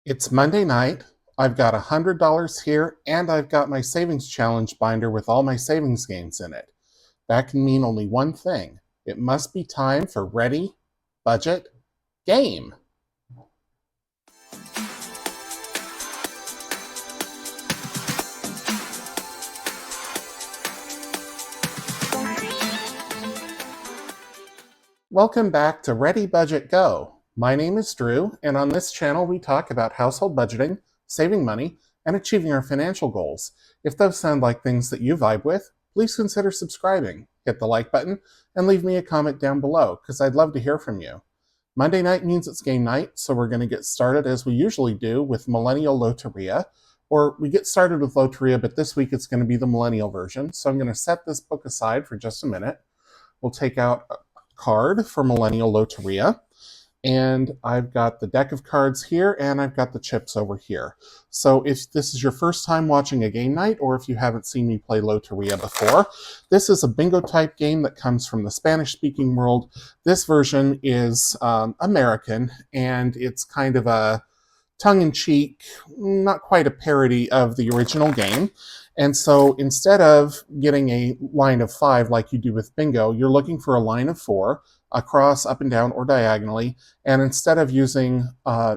It's Monday night. I've got $100 here, and I've got my savings challenge binder with all my savings games in it. That can mean only one thing. It must be time for Ready, Budget, Game. Welcome back to Ready, Budget, Go. My name is Drew, and on this channel we talk about household budgeting, saving money, and achieving our financial goals. If those sound like things that you vibe with, please consider subscribing, hit the like button, and leave me a comment down below, because I'd love to hear from you. Monday night means it's game night, so we're going to get started as we usually do with Millennial Loteria. Or we get started with Loteria, but this week it's going to be the Millennial version. So I'm going to set this book aside for just a minute. We'll take out a card for Millennial Loteria. And I've got the deck of cards here, and I've got the chips over here. So if this is your first time watching a game night, or if you haven't seen me play Loteria before, this is a bingo type game that comes from the Spanish-speaking world. This version is American, and it's kind of a tongue-in-cheek, not quite a parody of the original game. And so instead of getting a line of 5 like you do with bingo, you're looking for a line of 4, across, up and down, or diagonally. And instead of using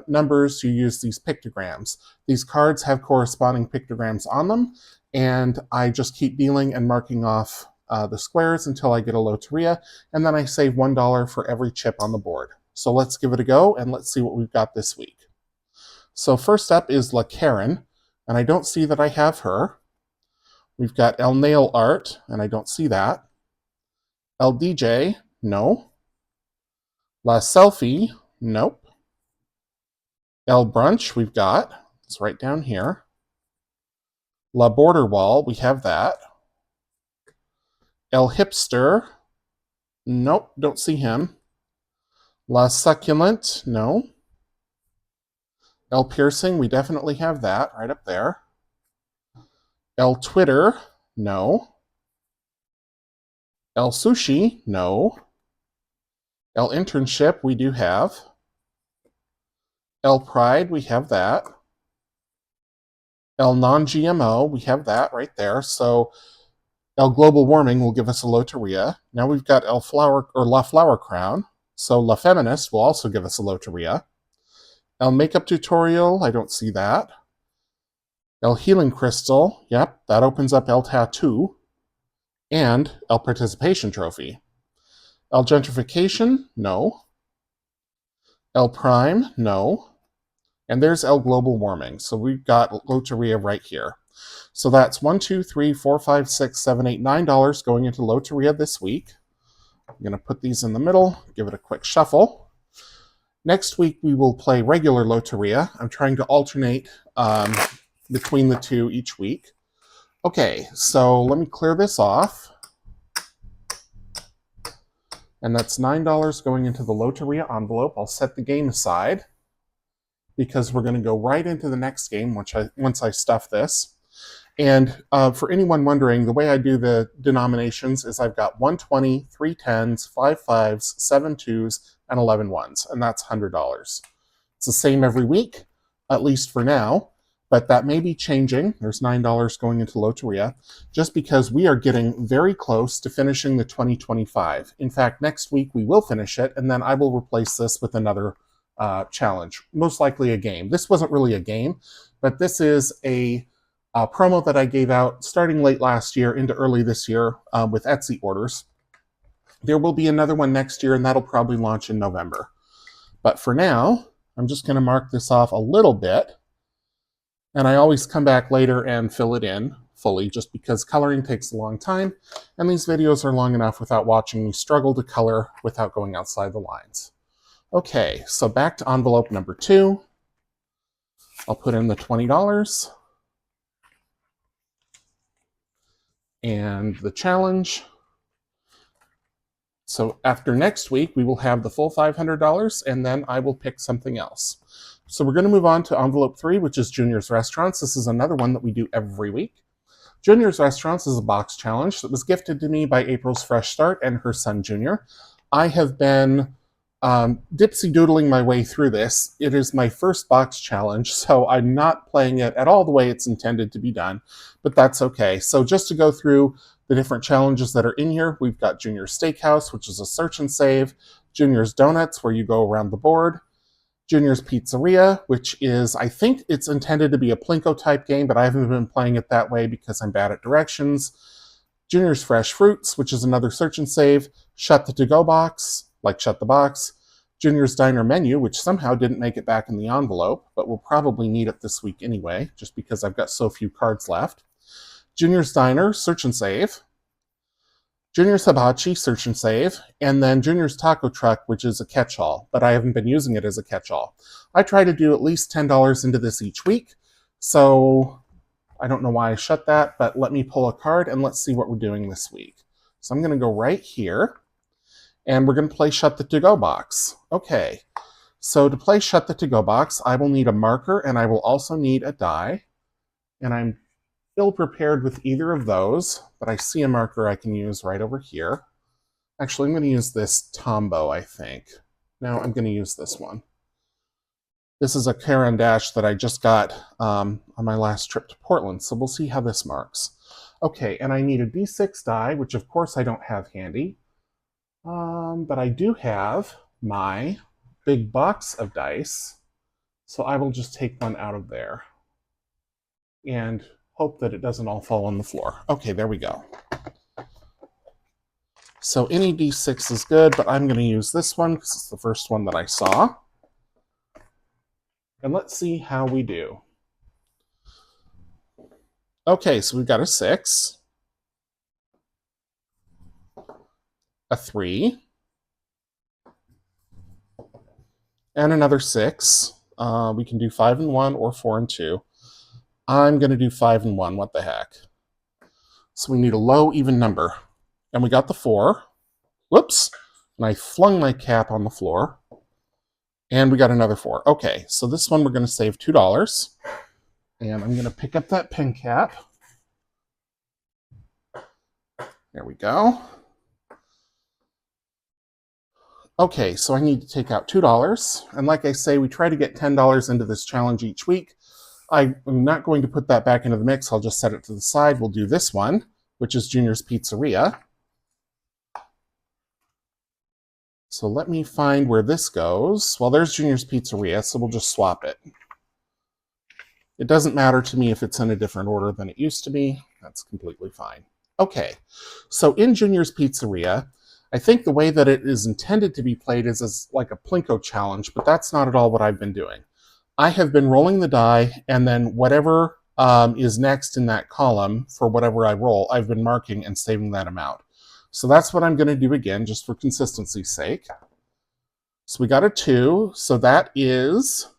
numbers, you use these pictograms. These cards have corresponding pictograms on them, and I just keep dealing and marking off the squares until I get a Loteria, and then I save $1 for every chip on the board. So let's give it a go, and let's see what we've got this week. So first up is La Karen, and I don't see that I have her. We've got El Nail Art, and I don't see that. El DJ, no. La Selfie, nope. El Brunch, we've got. It's right down here. La Border Wall, we have that. El Hipster, nope, don't see him. La Succulent, no. El Piercing, we definitely have that right up there. El Twitter, no. El Sushi, no. El Internship, we do have. El Pride, we have that. El Non-GMO, we have that right there. So El Global Warming will give us a Loteria. Now we've got El Flower, or La Flower Crown. So La Feminist will also give us a Loteria. El Makeup Tutorial, I don't see that. El Healing Crystal, yep, that opens up El Tattoo. And El Participation Trophy. El Gentrification, no. El Prime, no. And there's El Global Warming. So we've got Loteria right here. So that's $1, $2, $3, $4, $5, $6, $7, $8, $9 going into Loteria this week. I'm going to put these in the middle, give it a quick shuffle. Next week we will play regular Loteria. I'm trying to alternate between the two each week. Okay, so let me clear this off. And that's $9 going into the Loteria envelope. I'll set the game aside because we're going to go right into the next game once I stuff this. And for anyone wondering, the way I do the denominations is I've got 120, 3 10s, 5 5s, 7 2s, and 11 1s, and that's $100. It's the same every week, at least for now. But that may be changing. There's $9 going into Loteria, just because we are getting very close to finishing the 2025. In fact, next week we will finish it, and then I will replace this with another challenge, most likely a game. This wasn't really a game, but this is a promo that I gave out starting late last year into early this year with Etsy orders. There will be another one next year, and that'll probably launch in November. But for now, I'm just going to mark this off a little bit. And I always come back later and fill it in fully, just because coloring takes a long time, and these videos are long enough without watching me struggle to color without going outside the lines. Okay, so back to envelope number 2. I'll put in the $20 and the challenge. So after next week, we will have the full $500, and then I will pick something else. So we're going to move on to envelope 3, which is Junior's Restaurants. This is another one that we do every week. Junior's Restaurants is a box challenge that was gifted to me by April's Fresh Start and her son Junior. I have been Dipsy doodling my way through this. It is my first box challenge, so I'm not playing it at all the way it's intended to be done, but that's okay. So just to go through the different challenges that are in here, we've got Junior's Steakhouse, which is a search and save, Junior's Donuts, where you go around the board, Junior's Pizzeria, which is, I think it's intended to be a Plinko type game, but I haven't been playing it that way because I'm bad at directions. Junior's Fresh Fruits, which is another search and save, Shut the To-Go Box, like Shut the Box, Junior's Diner Menu, which somehow didn't make it back in the envelope, but we'll probably need it this week anyway, just because I've got so few cards left. Junior's Diner, search and save. Junior's Hibachi, search and save. And then Junior's Taco Truck, which is a catch-all, but I haven't been using it as a catch-all. I try to do at least $10 into this each week, so I don't know why I shut that, but let me pull a card and let's see what we're doing this week. So I'm going to go right here, and we're going to play Shut the To-Go Box. Okay, so to play Shut the To-Go Box, I will need a marker, and I will also need a die. And I'm ill-prepared with either of those, but I see a marker I can use right over here. Actually, I'm going to use this Tombow, I think. No, I'm going to use this one. This is a Caran d'Ache that I just got on my last trip to Portland, so we'll see how this marks. Okay, and I need a D6 die, which of course I don't have handy. But I do have my big box of dice, so I will just take one out of there and hope that it doesn't all fall on the floor. Okay, there we go. So any D6 is good, but I'm going to use this one because it's the first one that I saw. And let's see how we do. Okay, so we've got a 6, a 3, and another 6. We can do 5 and 1 or 4 and 2. I'm going to do 5 and 1. What the heck? So we need a low even number. And we got the 4. Whoops. And I flung my cap on the floor. And we got another 4. Okay, so this one we're going to save $2. And I'm going to pick up that pen cap. There we go. Okay, so I need to take out $2. And like I say, we try to get $10 into this challenge each week. I'm not going to put that back into the mix. I'll just set it to the side. We'll do this one, which is Junior's Pizzeria. So let me find where this goes. Well, there's Junior's Pizzeria, so we'll just swap it. It doesn't matter to me if it's in a different order than it used to be. That's completely fine. Okay, so in Junior's Pizzeria, I think the way that it is intended to be played is as like a Plinko challenge, but that's not at all what I've been doing. I have been rolling the die, and then whatever is next in that column for whatever I roll, I've been marking and saving that amount. So that's what I'm going to do again, just for consistency's sake. So we got a 2, so that is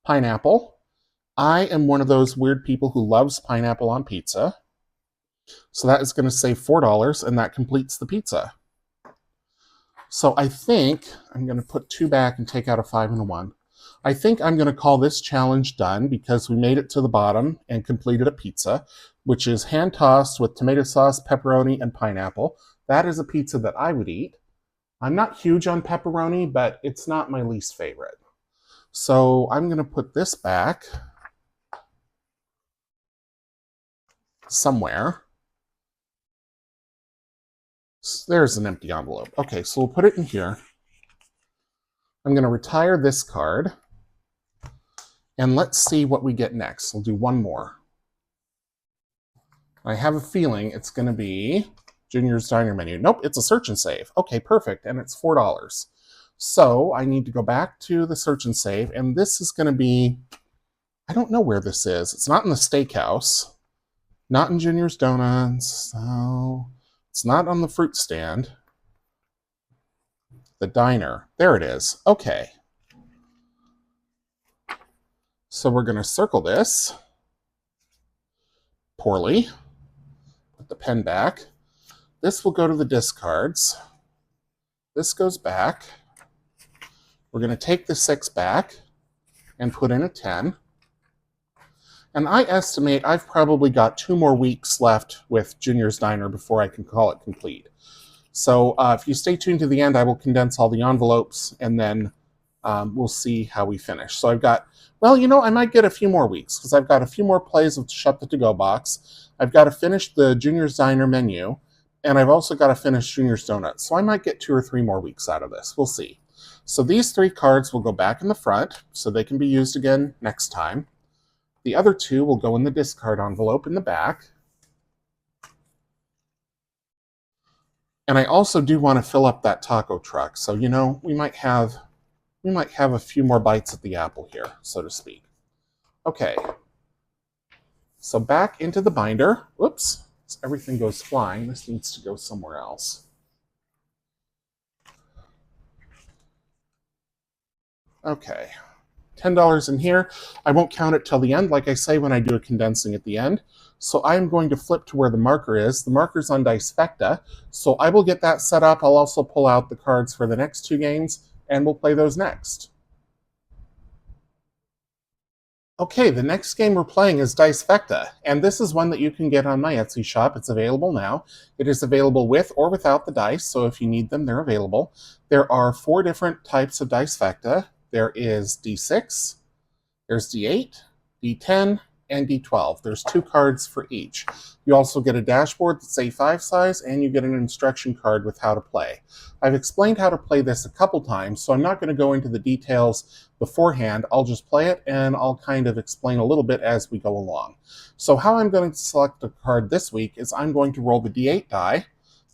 pineapple. I am one of those weird people who loves pineapple on pizza. So that is going to save $4, and that completes the pizza. So I think I'm going to put 2 back and take out a 5 and a 1. I think I'm going to call this challenge done because we made it to the bottom and completed a pizza, which is hand-tossed with tomato sauce, pepperoni, and pineapple. That is a pizza that I would eat. I'm not huge on pepperoni, but it's not my least favorite. So I'm going to put this back somewhere. There's an empty envelope. Okay, so we'll put it in here. I'm going to retire this card. And let's see what we get next. We'll do one more. I have a feeling it's going to be Junior's Diner Menu. Nope, it's a search and save. Okay, perfect, and it's $4. So I need to go back to the search and save, and this is going to be, I don't know where this is. It's not in the steakhouse, not in Junior's Donuts, so it's not on the fruit stand. The diner, there it is. Okay. So we're going to circle this poorly, put the pen back. This will go to the discards. This goes back. We're going to take the 6 back and put in a 10. And I estimate I've probably got 2 more weeks left with Junior's Diner before I can call it complete. So if you stay tuned to the end, I will condense all the envelopes, and then we'll see how we finish. So I've got, well, I might get a few more weeks because I've got a few more plays of Shut the To-Go Box. I've got to finish the Junior's Diner menu, and I've also got to finish Junior's Donuts. So I might get 2 or 3 more weeks out of this. We'll see. So these 3 cards will go back in the front, so they can be used again next time. The other 2 will go in the discard envelope in the back. And I also do want to fill up that taco truck. So, we might have a few more bites at the apple here, so to speak. Okay. So back into the binder. Whoops. Everything goes flying. This needs to go somewhere else. Okay. $10 in here. I won't count it till the end, like I say when I do a condensing at the end. So I'm going to flip to where the marker is. The marker's on Dicefecta, so I will get that set up. I'll also pull out the cards for the next 2 games, and we'll play those next. Okay, the next game we're playing is Dicefecta, and this is one that you can get on my Etsy shop. It's available now. It is available with or without the dice, so if you need them, they're available. There are 4 different types of Dicefecta. There is D6, there's D8, D10, and D12. There's 2 cards for each. You also get a dashboard that's A5 size, and you get an instruction card with how to play. I've explained how to play this a couple times, so I'm not going to go into the details beforehand. I'll just play it, and I'll kind of explain a little bit as we go along. So how I'm going to select a card this week is I'm going to roll the D8 die,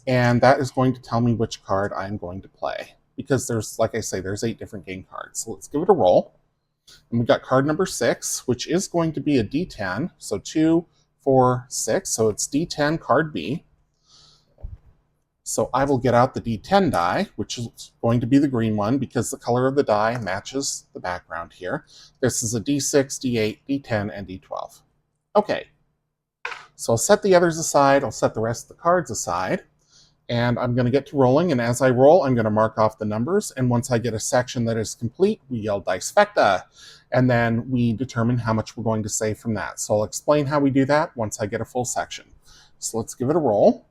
and that is going to tell me which card I'm going to play. Because there's, like I say, there's 8 different game cards. So let's give it a roll. And we've got card number 6, which is going to be a D10. So 2, 4, 6. So it's D10 card B. So I will get out the D10 die, which is going to be the green one because the color of the die matches the background here. This is a D6, D8, D10, and D12. Okay. So I'll set the others aside. I'll set the rest of the cards aside. And I'm going to get to rolling, and as I roll, I'm going to mark off the numbers, and once I get a section that is complete, we yell Dicefecta, and then we determine how much we're going to save from that. So I'll explain how we do that once I get a full section. So let's give it a roll,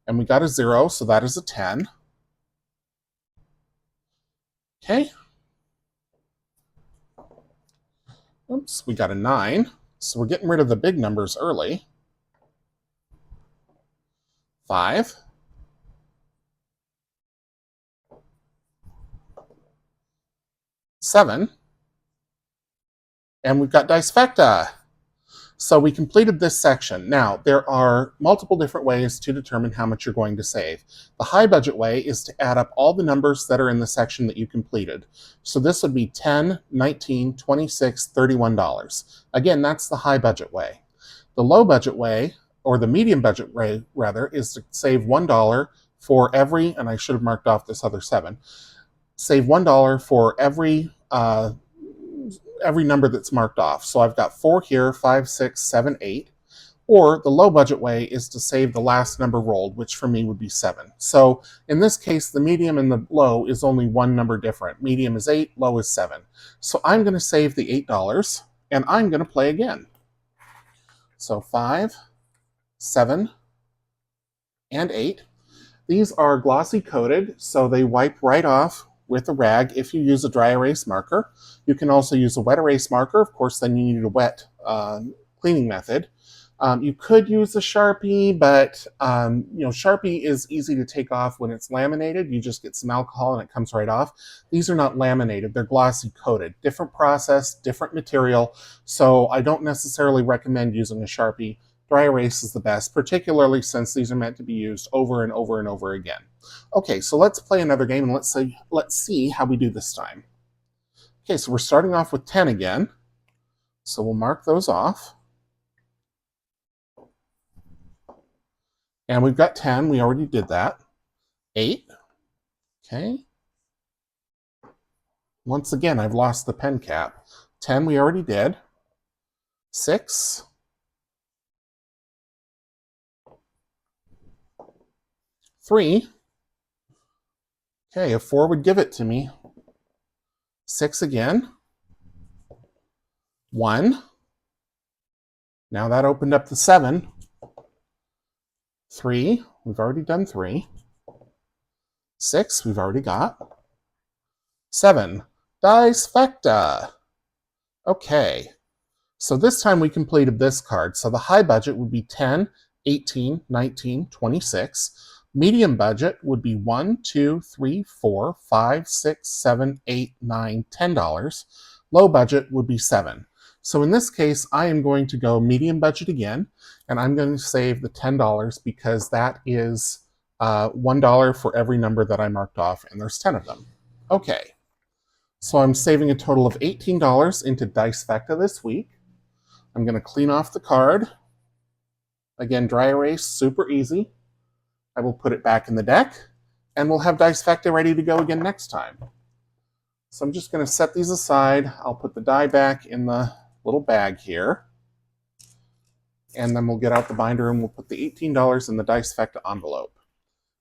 and we got a 0, so that is a 10. Okay. Oops, we got a 9, so we're getting rid of the big numbers early. 5. 7, and we've got Dicefecta. So we completed this section. Now, there are multiple different ways to determine how much you're going to save. The high budget way is to add up all the numbers that are in the section that you completed. So this would be $10, $19, $26, $31. Again, that's the high budget way. The low budget way, or the medium budget way, rather, is to save $1 for every, and I should have marked off this other 7, save $1 for every number that's marked off. So I've got 4 here, 5, 6, 7, 8. Or the low budget way is to save the last number rolled, which for me would be 7. So in this case, the medium and the low is only 1 number different. Medium is 8, low is 7. So I'm going to save the $8, and I'm going to play again. So 5, 7, and 8. These are glossy coated, so they wipe right off with a rag if you use a dry erase marker. You can also use a wet erase marker. Of course, then you need a wet cleaning method. You could use a Sharpie, but Sharpie is easy to take off when it's laminated. You just get some alcohol and it comes right off. These are not laminated, they're glossy coated. Different process, different material, so I don't necessarily recommend using a Sharpie. Dry erase is the best, particularly since these are meant to be used over and over and over again. Okay, so let's play another game and let's see how we do this time. Okay, so we're starting off with 10 again. So we'll mark those off. And we've got 10, we already did that. 8, okay. Once again, I've lost the pen cap. 10, we already did. 6, 3, okay, a 4 would give it to me. 6 again. 1, now that opened up the 7. 3, we've already done 3. 6, we've already got. 7, Dicefecta. Okay, so this time we completed this card. So the high budget would be 10, 18, 19, 26. Medium budget would be $1, $2, $3, $4, $5, $6, $7, $8, $9, $10. Low budget would be 7. So in this case, I am going to go medium budget again, and I'm going to save the $10 because that is $1 for every number that I marked off, and there's 10 of them. Okay, so I'm saving a total of $18 into Dicefecta this week. I'm going to clean off the card. Again, dry erase, super easy. I will put it back in the deck, and we'll have Dicefecta ready to go again next time. So I'm just going to set these aside. I'll put the die back in the little bag here, and then we'll get out the binder and we'll put the $18 in the Dicefecta envelope.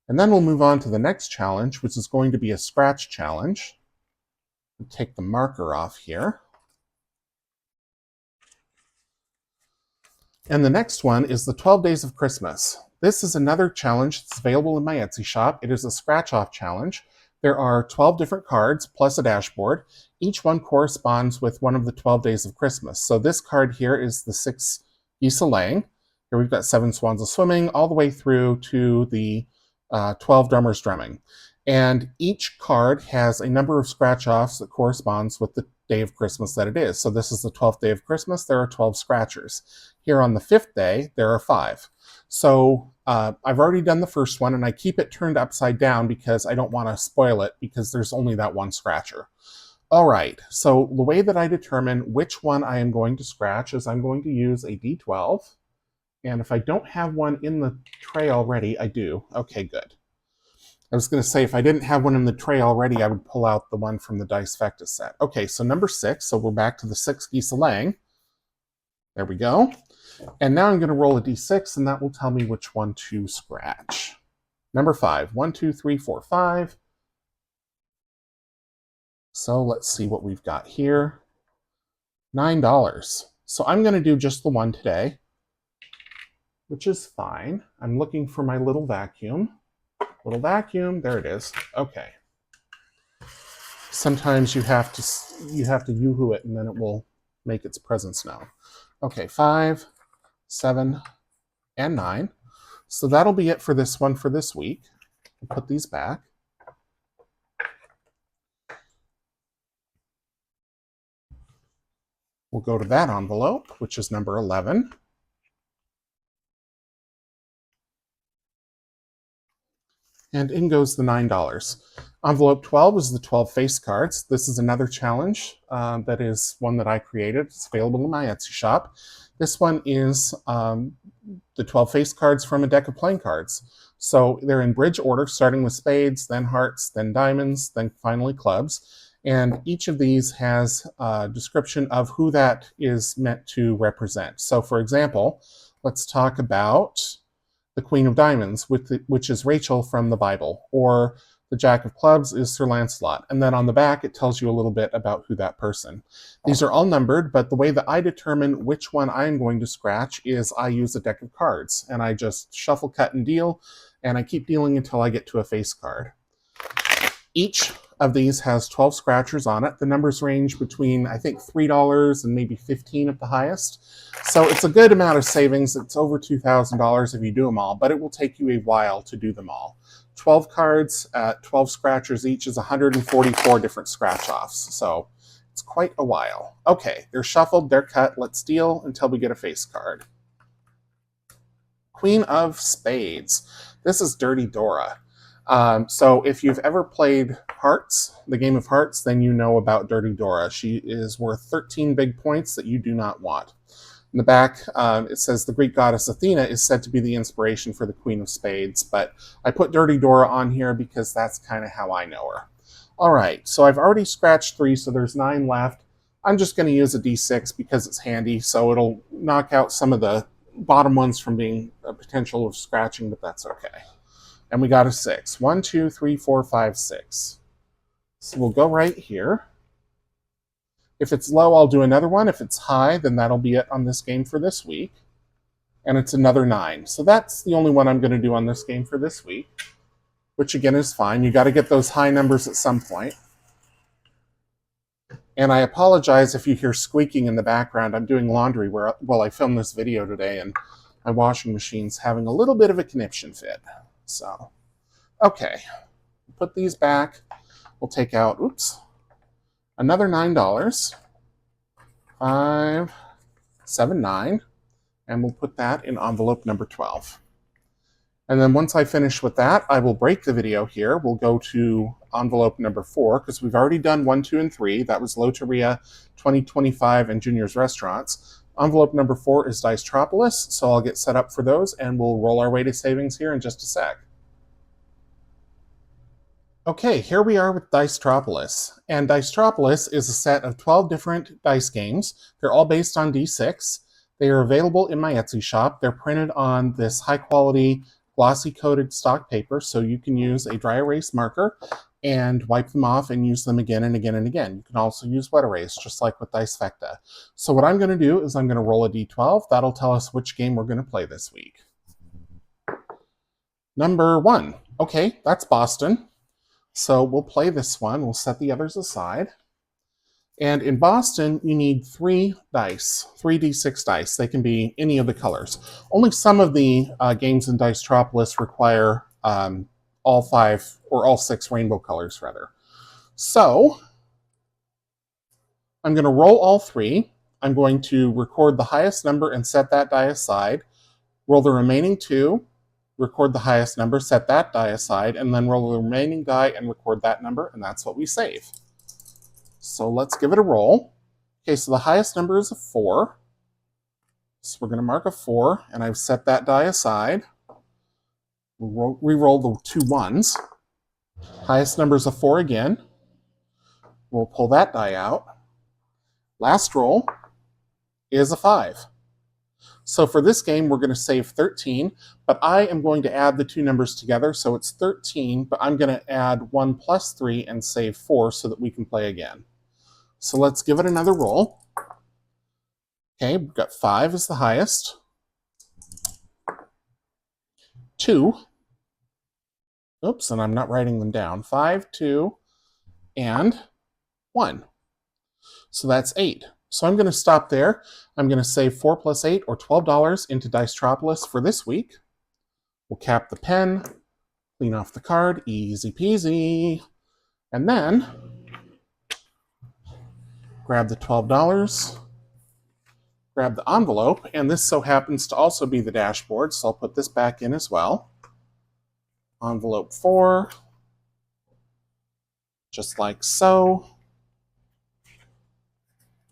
And then we'll move on to the next challenge, which is going to be a scratch challenge. I'll take the marker off here. And the next one is the 12 Days of Christmas. This is another challenge that's available in my Etsy shop. It is a scratch-off challenge. There are 12 different cards plus a dashboard. Each one corresponds with one of the 12 days of Christmas. So this card here is the 6 geese a-laying. Here we've got 7 swans a-swimming, all the way through to the 12 drummers drumming. And each card has a number of scratch-offs that corresponds with the day of Christmas that it is. So this is the 12th day of Christmas. There are 12 scratchers. Here on the 5th day, there are 5. So I've already done the first one, and I keep it turned upside down because I don't want to spoil it because there's only that one scratcher. All right, so the way that I determine which one I am going to scratch is I'm going to use a D12. And if I don't have one in the tray already, I do. Okay, good. I was going to say, if I didn't have one in the tray already, I would pull out the one from the Dicefecta set. Okay, so number 6, so we're back to the 6 geese a-laying. There we go. And now I'm going to roll a d6, and that will tell me which one to scratch. Number 5, 1, 2, 3, 4, 5. So let's see what we've got here. $9. So I'm going to do just the one today, which is fine. I'm looking for my little vacuum. Little vacuum, there it is. Okay. Sometimes you have to yoo-hoo it, and then it will make its presence known. Okay, 5, 7, and 9. So that'll be it for this one for this week. I'll put these back. We'll go to that envelope, which is number 11. And in goes the $9. Envelope 12 is the 12 face cards. This is another challenge that is one that I created. It's available in my Etsy shop. This one is the 12 face cards from a deck of playing cards. So they're in bridge order, starting with spades, then hearts, then diamonds, then finally clubs. And each of these has a description of who that is meant to represent. So for example, let's talk about the Queen of Diamonds, which is Rachel from the Bible, or the Jack of Clubs is Sir Lancelot. And then on the back, it tells you a little bit about who that person. These are all numbered, but the way that I determine which one I'm going to scratch is I use a deck of cards, and I just shuffle, cut, and deal, and I keep dealing until I get to a face card. Each of these has 12 scratchers on it. The numbers range between, I think, $3 and maybe $15 at the highest. So it's a good amount of savings. It's over $2,000 if you do them all, but it will take you a while to do them all. 12 cards at 12 scratchers each is 144 different scratch-offs. So it's quite a while. Okay, they're shuffled, they're cut. Let's deal until we get a face card. Queen of Spades. This is Dirty Dora. So if you've ever played Hearts, the game of Hearts, then you know about Dirty Dora. She is worth 13 big points that you do not want. In the back, it says the Greek goddess Athena is said to be the inspiration for the Queen of Spades, but I put Dirty Dora on here because that's kind of how I know her. All right, so I've already scratched 3, so there's 9 left. I'm just going to use a D6 because it's handy, so it'll knock out some of the bottom ones from being a potential of scratching, but that's okay. And we got a 6. 1, 2, 3, 4, 5, 6. So we'll go right here. If it's low, I'll do another one. If it's high, then that'll be it on this game for this week. And it's another 9. So that's the only one I'm going to do on this game for this week. which again is fine. You got to get those high numbers at some point. And I apologize if you hear squeaking in the background. I'm doing laundry while I film this video today, and my washing machine's having a little bit of a conniption fit. So, okay, put these back. We'll take out, another $9. 5, 7, 9, and we'll put that in envelope number 12. And then once I finish with that, I will break the video here. We'll go to envelope number 4, because we've already done 1, 2, and 3. That was Loteria, 2025, and Junior's Restaurants. Envelope number 4 is Dicetropolis, so I'll get set up for those, and we'll roll our way to savings here in just a sec. Okay, here we are with Dicetropolis. And Dicetropolis is a set of 12 different dice games. They're all based on D6. They are available in my Etsy shop. They're printed on this high-quality, glossy-coated stock paper, so you can use a dry erase marker and wipe them off and use them again and again and again. You can also use wet erase, just like with Dicefecta. So what I'm going to do is I'm going to roll a D12. That'll tell us which game we're going to play this week. Number 1. Okay, that's Boston. So we'll play this one. We'll set the others aside. And in Boston, you need 3 dice, 3 D6 dice. They can be any of the colors. Only some of the games in Dicetropolis require all 5 or all 6 rainbow colors, rather. So I'm going to roll all 3. I'm going to record the highest number and set that die aside. Roll the remaining 2. Record the highest number, set that die aside, and then roll the remaining die and record that number, and that's what we save. So let's give it a roll. Okay, so the highest number is a 4. So we're going to mark a 4, and I've set that die aside. We'll re-roll the 2 ones. Highest number is a 4 again. We'll pull that die out. Last roll is a 5. So for this game, we're going to save 13, but I am going to add the 2 numbers together, so it's 13, but I'm going to add 1 plus 3 and save 4 so that we can play again. So let's give it another roll. Okay, we've got 5 as the highest. 2. Oops, and I'm not writing them down. 5, 2, and 1. So that's 8. So I'm going to stop there. I'm going to save 4 plus 8, or $12 into Dicetropolis for this week. We'll cap the pen, clean off the card, easy peasy. And then grab the $12, grab the envelope, and this so happens to also be the dashboard, so I'll put this back in as well. Envelope 4, just like so.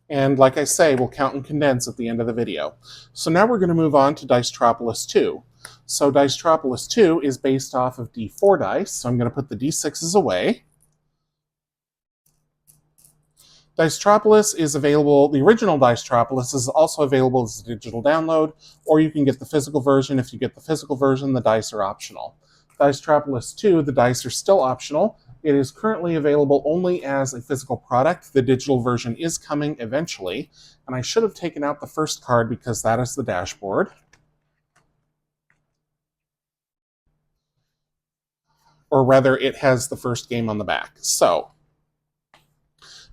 And like I say, we'll count and condense at the end of the video. So now we're going to move on to Dicetropolis 2. So Dicetropolis 2 is based off of D4 dice, so I'm going to put the D6s away. Dicetropolis is available, the original Dicetropolis is also available as a digital download, or you can get the physical version. If you get the physical version, the dice are optional. Dicetropolis 2, the dice are still optional. It is currently available only as a physical product. The digital version is coming eventually, and I should have taken out the first card because that is the dashboard. Or rather, it has the first game on the back. So,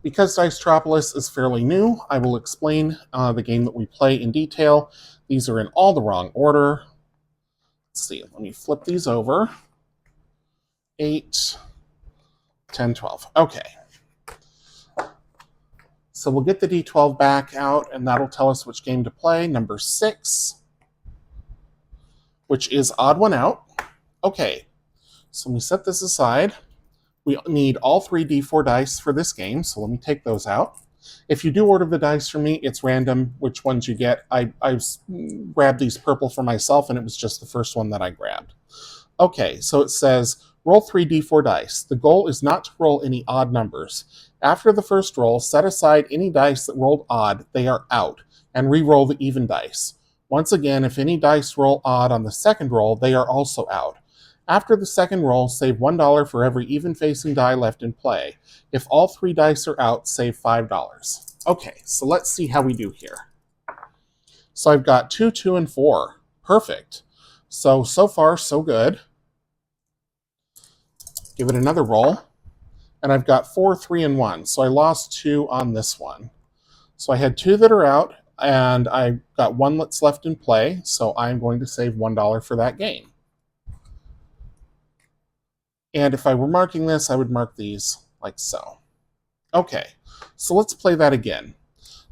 because Dicetropolis is fairly new, I will explain the game that we play in detail. These are in all the wrong order. Let's see, let me flip these over. 8, 10, 12. Okay. So we'll get the D12 back out, and that'll tell us which game to play. Number 6, which is odd one out. Okay, so we set this aside. We need all 3 D4 dice for this game, so let me take those out. If you do order the dice from me, it's random which ones you get. I grabbed these purple for myself, and it was just the first one that I grabbed. Okay, so it says, roll 3 D4 dice. The goal is not to roll any odd numbers. After the first roll, set aside any dice that rolled odd. They are out, and re-roll the even dice. Once again, if any dice roll odd on the second roll, they are also out. After the second roll, save $1 for every even-facing die left in play. If all 3 dice are out, save $5. Okay, so let's see how we do here. So I've got 2, 2, and 4. Perfect. So far, so good. Give it another roll. And I've got 4, 3, and 1. So I lost 2 on this one. So I had 2 that are out, and I got 1 that's left in play. So I'm going to save $1 for that game. And if I were marking this, I would mark these like so. Okay, so let's play that again.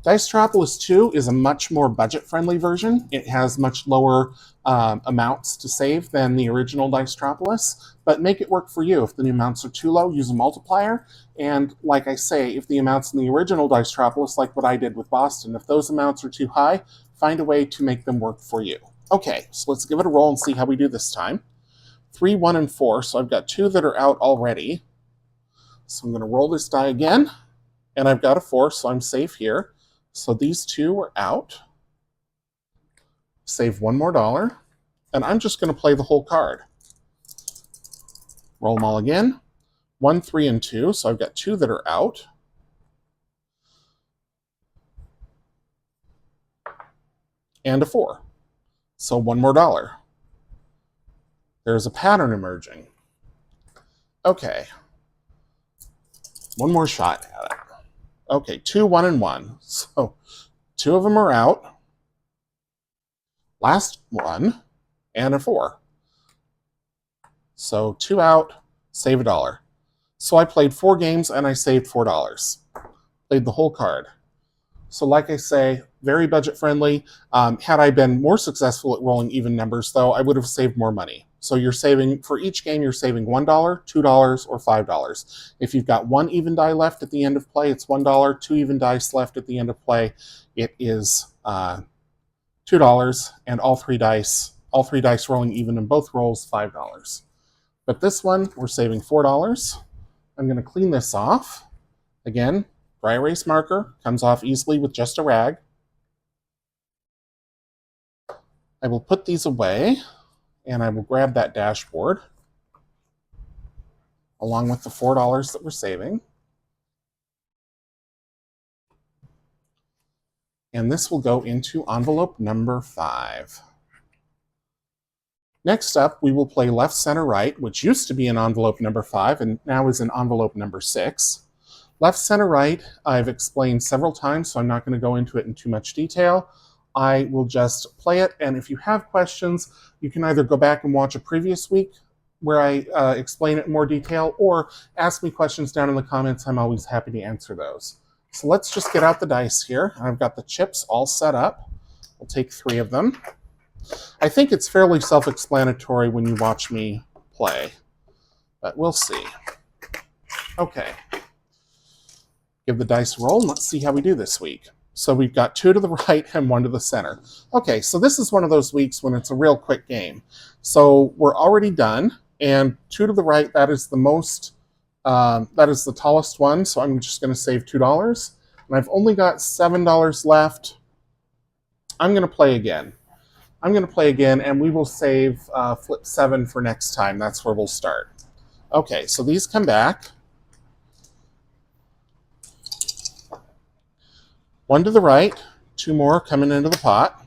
Dicetropolis 2 is a much more budget-friendly version. It has much lower amounts to save than the original Dicetropolis, but make it work for you. If the amounts are too low, use a multiplier. And like I say, if the amounts in the original Dicetropolis, like what I did with Boston, if those amounts are too high, find a way to make them work for you. Okay, so let's give it a roll and see how we do this time. 3, 1, and 4, so I've got 2 that are out already. So I'm going to roll this die again, and I've got a 4, so I'm safe here. So these 2 are out. Save $1 more, and I'm just going to play the whole card. Roll them all again. 1, 3, and 2, so I've got 2 that are out. And a 4. So $1 more. There's a pattern emerging. Okay. One more shot at it. Okay, 2, 1, and 1. So 2 of them are out. Last one, and a 4. So 2 out, save $1. So I played 4 games and I saved $4. Played the whole card. So like I say, very budget friendly. Had I been more successful at rolling even numbers though, I would have saved more money. So you're saving, for each game, you're saving $1, $2, or $5. If you've got 1 even die left at the end of play, it's $1. 2 even dice left at the end of play, it is $2, and all three dice rolling even in both rolls, $5. But this one, we're saving $4. I'm going to clean this off. Again, dry erase marker, comes off easily with just a rag. I will put these away, and I will grab that dashboard along with the $4 that we're saving. And this will go into envelope number 5. Next up, we will play left, center, right, which used to be in envelope number 5 and now is in envelope number 6. Left, center, right, I've explained several times, so I'm not going to go into it in too much detail. I will just play it, and if you have questions, you can either go back and watch a previous week where I explain it in more detail, or ask me questions down in the comments. I'm always happy to answer those. So let's just get out the dice here. I've got the chips all set up. We'll take 3 of them. I think it's fairly self-explanatory when you watch me play, but we'll see. Okay. Give the dice a roll, and let's see how we do this week. So we've got 2 to the right and 1 to the center. Okay, so this is one of those weeks when it's a real quick game. So we're already done, and 2 to the right, that is the most, that is the tallest one, so I'm just going to save $2. And I've only got $7 left. I'm going to play again. And we will save flip 7 for next time. That's where we'll start. Okay, so these come back. 1 to the right, 2 more coming into the pot.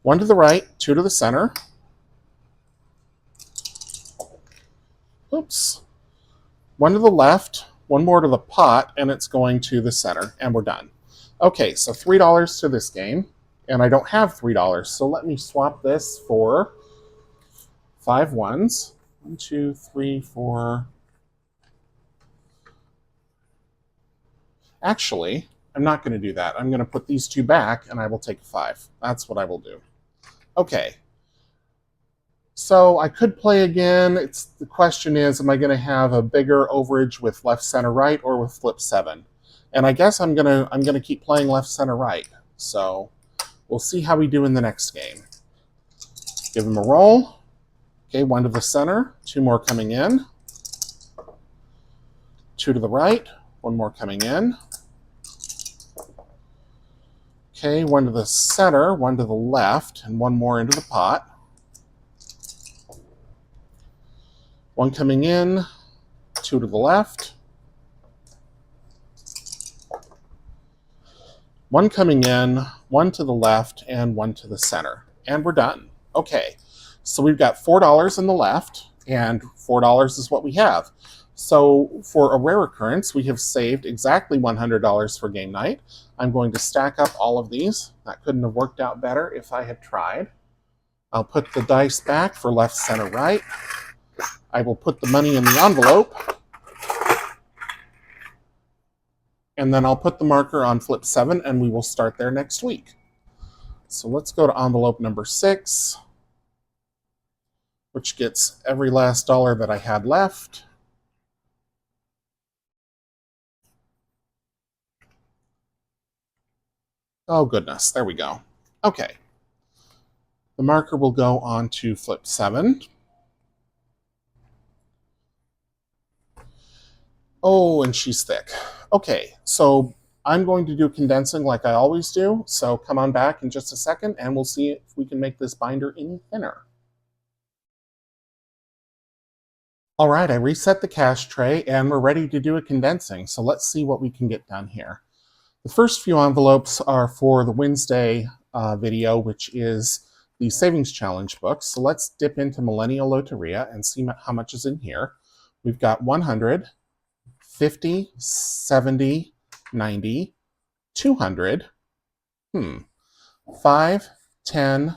1 to the right, 2 to the center. Oops. 1 to the left, 1 more to the pot, and it's going to the center, and we're done. Okay, so $3 to this game, and I don't have $3, so let me swap this for 5 ones. 1, 2, 3, 4. Actually, I'm not going to do that. I'm going to put these 2 back, and I will take a 5. That's what I will do. Okay. So I could play again. The question is, am I going to have a bigger overage with left, center, right, or with flip 7? And I guess I'm gonna keep playing left, center, right. So we'll see how we do in the next game. Give him a roll. Okay, 1 to the center, 2 more coming in. 2 to the right, 1 more coming in. Okay, 1 to the center, 1 to the left, and 1 more into the pot. 1 coming in, 2 to the left. 1 coming in, 1 to the left, and 1 to the center. And we're done. Okay, So we've got $4 in the left, and $4 is what we have. So for a rare occurrence, we have saved exactly $100 for game night. I'm going to stack up all of these. That couldn't have worked out better if I had tried. I'll put the dice back for left, center, right. I will put the money in the envelope. And then I'll put the marker on flip 7, and we will start there next week. So let's go to envelope number 6, which gets every last dollar that I had left. Oh, goodness. There we go. Okay. The marker will go on to flip 7. Oh, and she's thick. Okay, so I'm going to do condensing like I always do. So come on back in just a second, and we'll see if we can make this binder any thinner. All right, I reset the cash tray, and we're ready to do a condensing. So let's see what we can get done here. The first few envelopes are for the Wednesday video, which is the Savings Challenge book. So let's dip into Millennial Loteria and see how much is in here. We've got 100, 50, 70, 90, 200, 5, 10,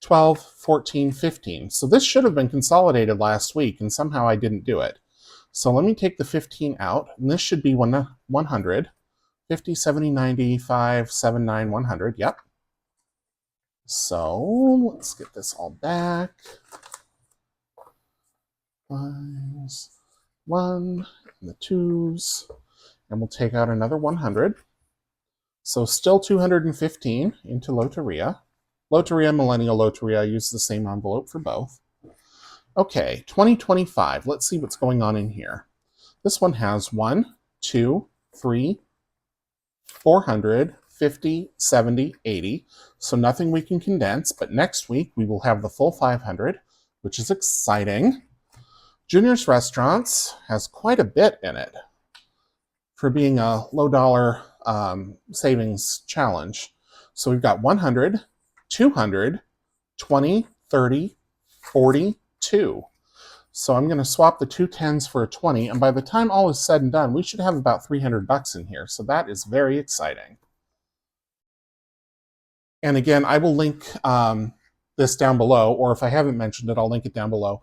12, 14, 15. So this should have been consolidated last week, and somehow I didn't do it. So let me take the 15 out, and this should be 100, 50, 70, 90, 5, 7, 9, 100. Yep. So let's get this all back. 5s, 1, and the 2s, and we'll take out another 100. So still 215 into Loteria. Loteria, Millennial Loteria, use the same envelope for both. Okay, 2025. Let's see what's going on in here. This one has 1, 2, 3, 400, 50, 70, 80. So nothing we can condense, but next week we will have the full 500, which is exciting. Junior's Restaurants has quite a bit in it for being a low dollar savings challenge. So we've got 100, 200, 20, 30, 42. So I'm going to swap the 2 10s for a 20, and by the time all is said and done, we should have about $300 in here. So that is very exciting. And again, I will link this down below, or if I haven't mentioned it, I'll link it down below.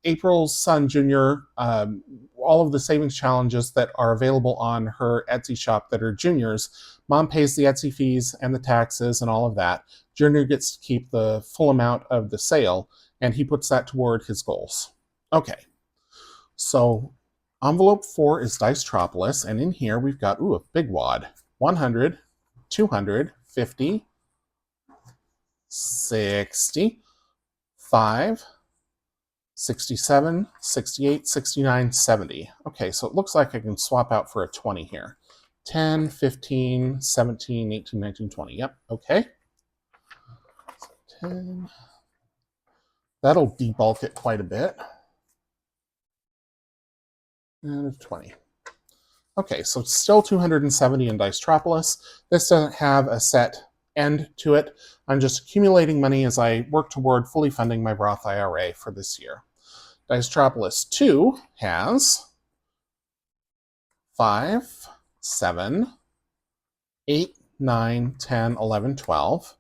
April's son, Junior, all of the savings challenges that are available on her Etsy shop that are Junior's, Mom pays the Etsy fees and the taxes and all of that. Junior gets to keep the full amount of the sale, and he puts that toward his goals. Okay, so envelope 4 is Dicetropolis, and in here we've got, a big wad. 100, 200, 50, 60, 5, 67, 68, 69, 70. Okay, so it looks like I can swap out for a 20 here. 10, 15, 17, 18, 19, 20. Yep, okay. So 10. That'll debulk it quite a bit. And 20. Okay, so it's still 270 in Dicetropolis. This doesn't have a set end to it. I'm just accumulating money as I work toward fully funding my Roth IRA for this year. Dicetropolis 2 has 5, 7, 8, 9, 10, 11, 12.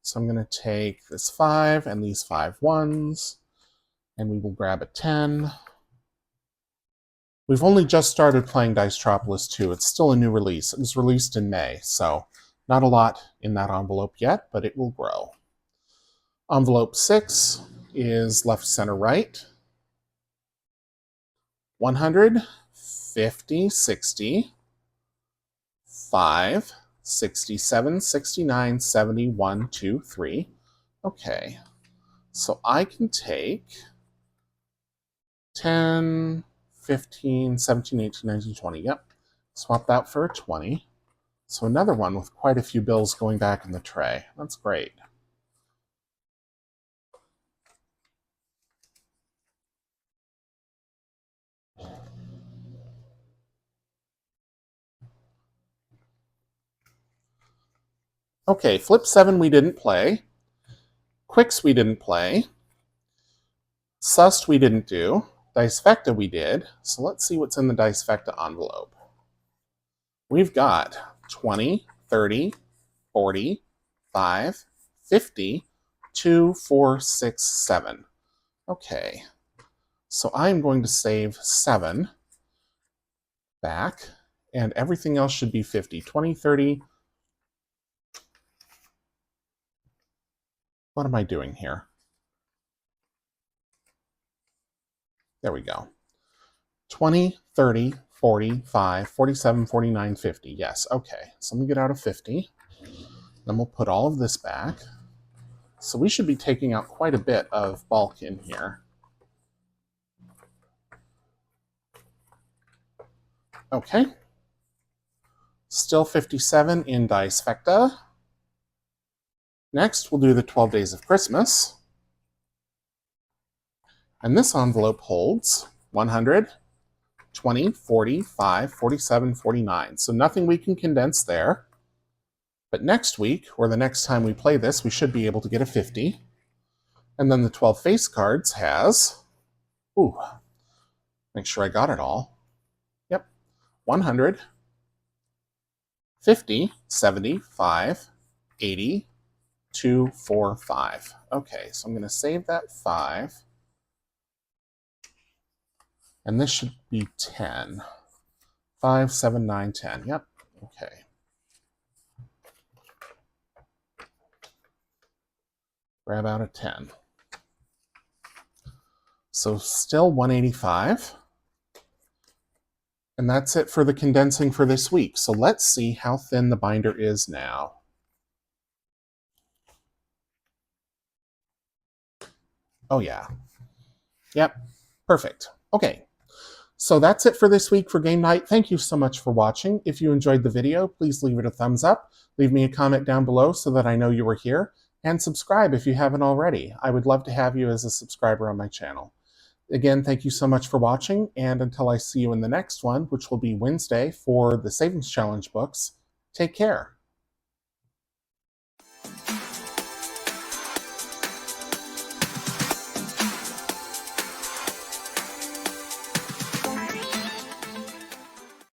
So I'm going to take this 5 and these 5 ones, and we will grab a 10. We've only just started playing Dicetropolis 2. It's still a new release. It was released in May, so not a lot in that envelope yet, but it will grow. Envelope 6 is left, center, right. 100, 50, 60, 5, 67, 69, 70, 1, 2, 3. Okay, so I can take 10, 15, 17, 18, 19, 20. Yep, swap that for a 20. So another one with quite a few bills going back in the tray. That's great. Okay, flip 7 we didn't play. Quicks we didn't play. Sust we didn't do. Dicefecta we did. So let's see what's in the Dicefecta envelope. We've got 20, 30, 40, 5, 50, 2, 4, 6, 7. Okay, so I'm going to save 7 back, and everything else should be 50. 20, 30. What am I doing here? There we go. 20, 30, 45, 47, 49, 50. Yes, okay. So let me get out of 50. Then we'll put all of this back. So we should be taking out quite a bit of bulk in here. Okay. Still 57 in Dicefecta. Next, we'll do the 12 Days of Christmas. And this envelope holds 100, 20, 40, 5, 47, 49. So nothing we can condense there. But next week, or the next time we play this, we should be able to get a 50. And then the 12 face cards has, make sure I got it all. Yep, 100, 50, 75, 80, 2, 4, 5. Okay, so I'm going to save that 5. And this should be 10. 5, 7, 9, 10. Yep, okay. Grab out a 10. So still 185. And that's it for the condensing for this week. So let's see how thin the binder is now. Oh yeah. Yep, perfect. Okay. So that's it for this week for game night. Thank you so much for watching. If you enjoyed the video, please leave it a thumbs up. Leave me a comment down below so that I know you were here. And subscribe if you haven't already. I would love to have you as a subscriber on my channel. Again, thank you so much for watching, and until I see you in the next one, which will be Wednesday for the Savings Challenge books, take care.